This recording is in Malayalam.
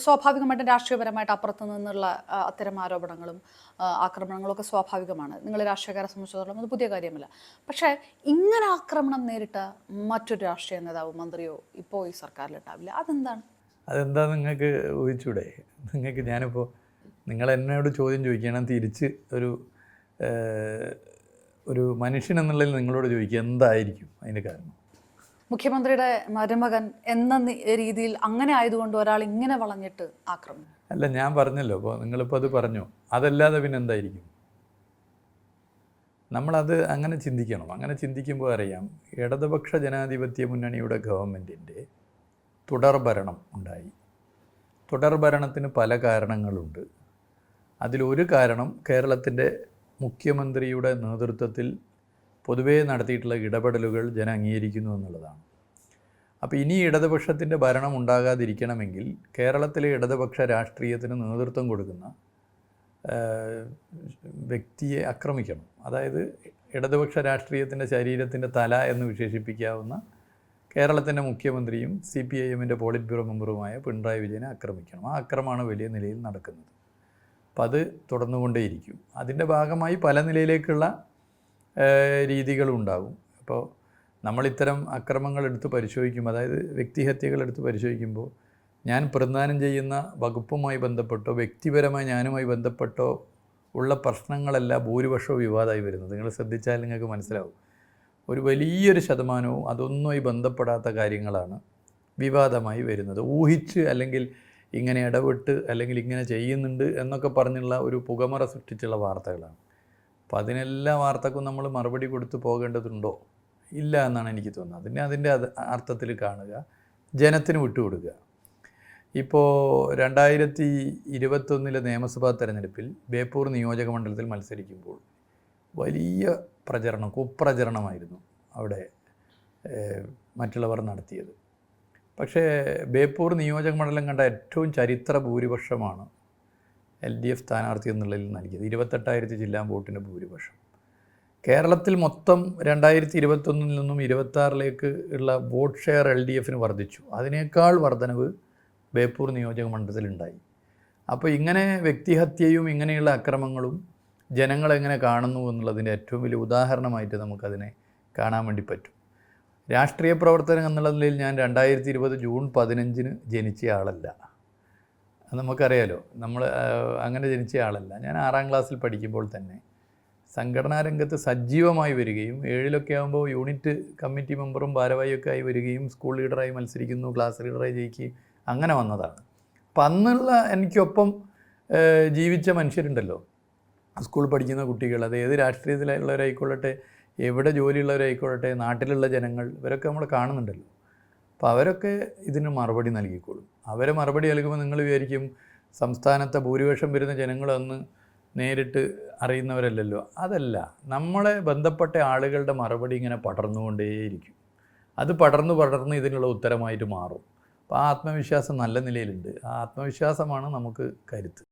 സ്വാഭാവികമായിട്ടും രാഷ്ട്രീയപരമായിട്ട് അപ്പുറത്തു നിന്നുള്ള അത്തരം ആരോപണങ്ങളും ആക്രമണങ്ങളൊക്കെ സ്വാഭാവികമാണ്. നിങ്ങൾ രാഷ്ട്രീയക്കാരെ സംബന്ധിച്ചിടത്തോളം അത് പുതിയ കാര്യമല്ല. പക്ഷേ ഇങ്ങനെ ആക്രമണം നേരിട്ട മറ്റൊരു രാഷ്ട്രീയ നേതാവോ മന്ത്രിയോ ഇപ്പോൾ ഈ സർക്കാരിലുണ്ടാവില്ല. അതെന്താണ്? അതെന്താ നിങ്ങൾക്ക് ഊഹിച്ചൂടെ? ഞാനിപ്പോൾ നിങ്ങൾ എന്നോട് ചോദ്യം ചോദിക്കണം, തിരിച്ച് ഒരു മനുഷ്യൻ എന്നുള്ളതിൽ നിങ്ങളോട് ചോദിക്കുക എന്തായിരിക്കും അതിൻ്റെ കാരണം? മുഖ്യമന്ത്രിയുടെ മരുമകൻ എന്ന രീതിയിൽ അങ്ങനെ ആയതുകൊണ്ട് ഒരാൾ ഇങ്ങനെ വളഞ്ഞിട്ട് ആക്രമണം. അല്ല, ഞാൻ പറഞ്ഞല്ലോ, അപ്പോൾ നിങ്ങളിപ്പോൾ അത് പറഞ്ഞു. അതല്ലാതെ പിന്നെ എന്തായിരിക്കും? നമ്മളത് അങ്ങനെ ചിന്തിക്കണം. അങ്ങനെ ചിന്തിക്കുമ്പോൾ അറിയാം, ഇടതുപക്ഷ ജനാധിപത്യ മുന്നണിയുടെ ഗവൺമെൻറ്റിൻ്റെ തുടർഭരണം ഉണ്ടായി. തുടർഭരണത്തിന് പല കാരണങ്ങളുണ്ട്. അതിലൊരു കാരണം കേരളത്തിൻ്റെ മുഖ്യമന്ത്രിയുടെ നേതൃത്വത്തിൽ പൊതുവേ നടത്തിയിട്ടുള്ള ഇടപെടലുകൾ ജനം അംഗീകരിക്കുന്നു എന്നുള്ളതാണ്. അപ്പോൾ ഇനി ഇടതുപക്ഷത്തിൻ്റെ ഭരണം ഉണ്ടാകാതിരിക്കണമെങ്കിൽ കേരളത്തിലെ ഇടതുപക്ഷ രാഷ്ട്രീയത്തിന് നേതൃത്വം കൊടുക്കുന്ന വ്യക്തിയെ ആക്രമിക്കണം. അതായത് ഇടതുപക്ഷ രാഷ്ട്രീയത്തിൻ്റെ ശരീരത്തിൻ്റെ തല എന്ന് വിശേഷിപ്പിക്കാവുന്ന കേരളത്തിൻ്റെ മുഖ്യമന്ത്രിയും CPIMൻ്റെ പോളിറ്റ് ബ്യൂറോ മെമ്പറുമായ പിണറായി വിജയനെ ആക്രമിക്കണം. ആ ആക്രമണമാണ് വലിയ നിലയിൽ നടക്കുന്നത്. അപ്പം അത് തുടർന്നുകൊണ്ടേയിരിക്കും. അതിൻ്റെ ഭാഗമായി പല നിലയിലേക്കുള്ള രീതികളുണ്ടാകും. അപ്പോൾ നമ്മളിത്തരം അക്രമങ്ങൾ എടുത്ത് പരിശോധിക്കുമ്പോൾ, അതായത് വ്യക്തിഹത്യകൾ എടുത്ത് പരിശോധിക്കുമ്പോൾ, ഞാൻ പ്രതിദാനം ചെയ്യുന്ന വകുപ്പുമായി ബന്ധപ്പെട്ടോ വ്യക്തിപരമായി ഞാനുമായി ബന്ധപ്പെട്ടോ ഉള്ള പ്രശ്നങ്ങളല്ല ഭൂരിപക്ഷവും വിവാദമായി വരുന്നത്. നിങ്ങൾ ശ്രദ്ധിച്ചാൽ നിങ്ങൾക്ക് മനസ്സിലാവും. ഒരു വലിയൊരു ശതമാനവും അതൊന്നുമായി ബന്ധപ്പെടാത്ത കാര്യങ്ങളാണ് വിവാദമായി വരുന്നത്. ഊഹിച്ച് അല്ലെങ്കിൽ ഇങ്ങനെ ഇടപെട്ട് അല്ലെങ്കിൽ ഇങ്ങനെ ചെയ്യുന്നുണ്ട് എന്നൊക്കെ പറഞ്ഞുള്ള ഒരു പുകമറ സൃഷ്ടിച്ചുള്ള വാർത്തകളാണ്. അപ്പോൾ അതിനെല്ലാ വാർത്തക്കും നമ്മൾ മറുപടി കൊടുത്ത് പോകേണ്ടതുണ്ടോ? ഇല്ല എന്നാണ് എനിക്ക് തോന്നുന്നത്. അതിൻ്റെ അർത്ഥത്തിൽ കാണുക, ജനത്തിന് വിട്ടുകൊടുക്കുക. ഇപ്പോൾ 2021 നിയമസഭാ തെരഞ്ഞെടുപ്പിൽ ബേപ്പൂർ നിയോജക മണ്ഡലത്തിൽ മത്സരിക്കുമ്പോൾ വലിയ കുപ്രചരണമായിരുന്നു അവിടെ മറ്റുള്ളവർ നടത്തിയത്. പക്ഷേ ബേപ്പൂർ നിയോജക മണ്ഡലം കണ്ട ഏറ്റവും ചരിത്ര ഭൂരിപക്ഷമാണ് LDF സ്ഥാനാർത്ഥി എന്നുള്ളതിൽ നൽകിയത്. 28,000 ജില്ലാ വോട്ടിൻ്റെ ഭൂരിപക്ഷം. കേരളത്തിൽ മൊത്തം 2021 നിന്നും 26 ഉള്ള വോട്ട് ഷെയർ LDFന് വർദ്ധിച്ചു. അതിനേക്കാൾ വർധനവ് ബേപ്പൂർ നിയോജക മണ്ഡലത്തിലുണ്ടായി. അപ്പോൾ ഇങ്ങനെ വ്യക്തിഹത്യയും ഇങ്ങനെയുള്ള അക്രമങ്ങളും ജനങ്ങളെങ്ങനെ കാണുന്നു എന്നുള്ളതിൻ്റെ ഏറ്റവും വലിയ ഉദാഹരണമായിട്ട് നമുക്കതിനെ കാണാൻ വേണ്ടി പറ്റും. രാഷ്ട്രീയ പ്രവർത്തനം എന്നുള്ള നിലയിൽ ഞാൻ 2020 ജൂൺ 15 ജനിച്ച ആളല്ല. അത് നമുക്കറിയാലോ. നമ്മൾ അങ്ങനെ ജനിച്ച ആളല്ല. ഞാൻ 6ാം ക്ലാസ്സിൽ പഠിക്കുമ്പോൾ തന്നെ സംഘടനാ രംഗത്ത് സജീവമായി വരികയും 7 ആകുമ്പോൾ യൂണിറ്റ് കമ്മിറ്റി മെമ്പറും ഭാരവാഹിയൊക്കെ ആയി വരികയും സ്കൂൾ ലീഡറായി മത്സരിക്കുന്നു, ക്ലാസ് ലീഡറായി ജയിക്കുകയും അങ്ങനെ വന്നതാണ്. അപ്പം അന്നുള്ള എനിക്കൊപ്പം ജീവിച്ച മനുഷ്യരുണ്ടല്ലോ, സ്കൂൾ പഠിക്കുന്ന കുട്ടികൾ, അത് ഏത് രാഷ്ട്രീയത്തിലുള്ളവരായിക്കൊള്ളട്ടെ, എവിടെ ജോലിയുള്ളവരായിക്കൊള്ളട്ടെ, നാട്ടിലുള്ള ജനങ്ങൾ, ഇവരൊക്കെ നമ്മൾ കാണുന്നുണ്ടല്ലോ. അപ്പോൾ അവരൊക്കെ ഇതിന് മറുപടി നൽകിക്കോളും. അവരെ മറുപടി നൽകുമ്പോൾ നിങ്ങൾ വിചാരിക്കും സംസ്ഥാനത്തെ ഭൂരിപക്ഷം വരുന്ന ജനങ്ങളൊന്ന് നേരിട്ട് അറിയുന്നവരല്ലല്ലോ. അതല്ല, നമ്മളെ ബന്ധപ്പെട്ട ആളുകളുടെ മറുപടി ഇങ്ങനെ പടർന്നുകൊണ്ടേയിരിക്കും. അത് പടർന്ന് ഇതിനുള്ള ഉത്തരമായിട്ട് മാറും. അപ്പോൾ ആ ആത്മവിശ്വാസം നല്ല നിലയിലുണ്ട്. ആ ആത്മവിശ്വാസമാണ് നമുക്ക് കരുത്ത്.